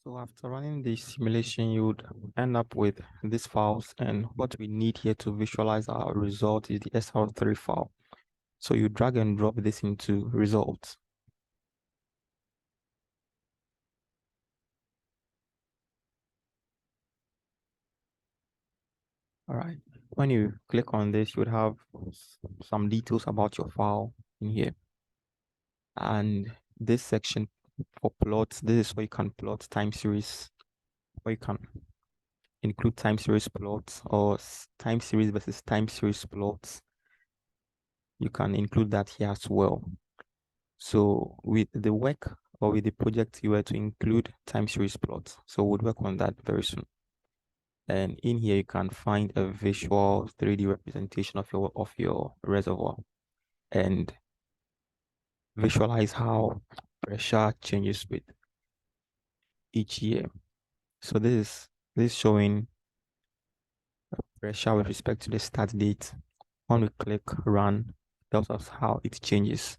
So after running the simulation, you would end up with these files, and what we need here to visualize our result is the SR3 file. So you drag and drop this into results. All right. When you click on this, you would have some details about your file in here. And this section for plots, this is where you can plot time series, where you can include time series plots or time series versus time series plots. You can include that here as well. So with the work or with the project, you were to include time series plots. So we'll work on that very soon. And in here, you can find a visual 3D representation of your reservoir and visualize how pressure changes with each year. So this is showing pressure with respect to the start date. When we click run, it tells us how it changes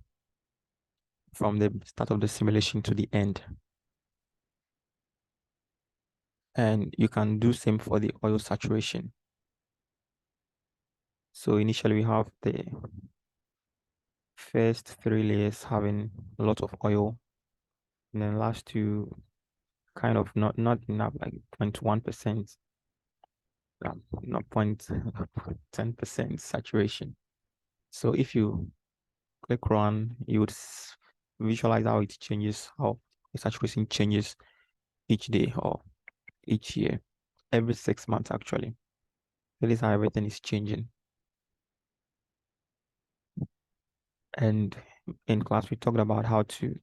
from the start of the simulation to the end. And you can do same for the oil saturation. So initially we have the first 3 layers having a lot of oil, and then last two kind of not enough, like 0.1%, not 0.10% saturation. So if you click run, you would visualize how it changes, how the saturation changes each day or each year, every 6 months actually. That is how everything is changing. And in class, we talked about how to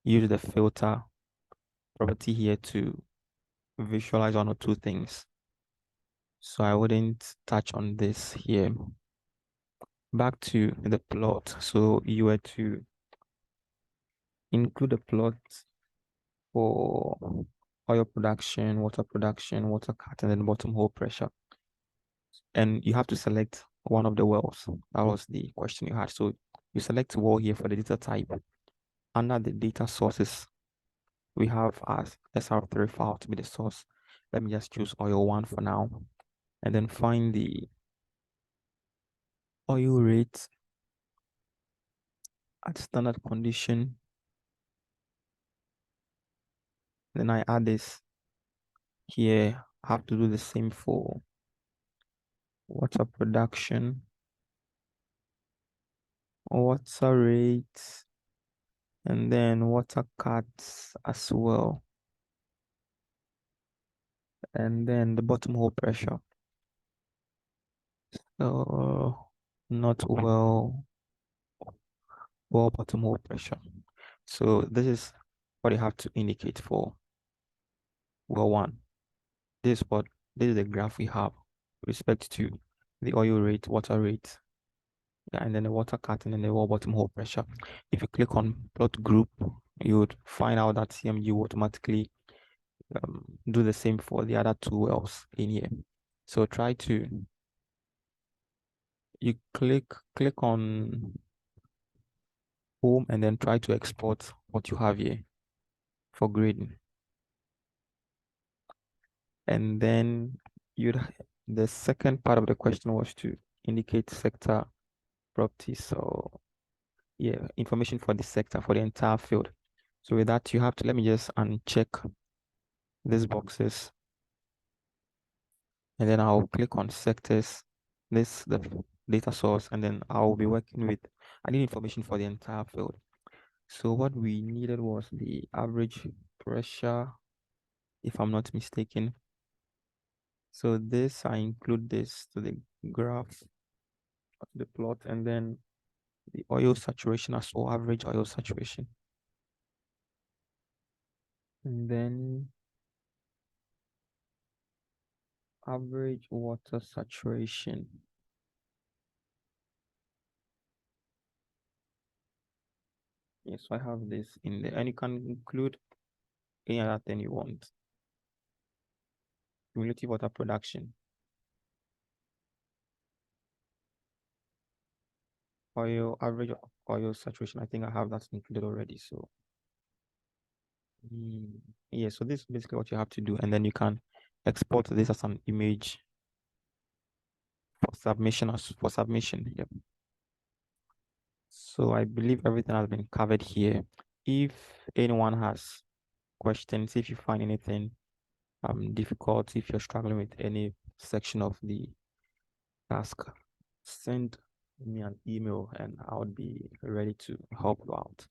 use the filter property here to visualize one or two things. So I wouldn't touch on this here. Back to the plot. So you were to include a plot for oil production, water cut, and then bottom hole pressure. And you have to select one of the wells. That was the question you had. So you select well here for the data type. Under the data sources, we have as SR3 file to be the source. Let me just choose oil 1 for now, and then find the oil rate at standard condition. Then I add this here. I have to do the same for water production, water rate, and then water cuts as well. And then the bottom hole pressure. So not well bottom hole pressure. So this is what you have to indicate for well one. This is the graph we have with respect to the oil rate, water rate, yeah, and then the water cut and then the well bottom hole pressure. If you click on plot group, you would find out that CMG will automatically do the same for the other two wells in here. So try to click on home and then try to export what you have here for grading. And then the second part of the question was to indicate sector properties. So yeah, information for the sector for the entire field. So with that, you have to let me just uncheck these boxes, and then I'll click on sectors, the data source, and then I'll be working with, I need information for the entire field. So what we needed was the average pressure, if I'm not mistaken. So this, I include this to the graph, the plot, and then the oil saturation as well, average oil saturation. And then average water saturation. Yes, so I have this in there, and you can include any other thing you want. Cumulative water production. Oil, average oil saturation. I think I have that included already. So Yeah, so this is basically what you have to do, and then you can export this as an image for submission Yep. So I believe everything has been covered here. If anyone has questions, if you find anything difficult, if you're struggling with any section of the task, send me an email and I would be ready to help you out.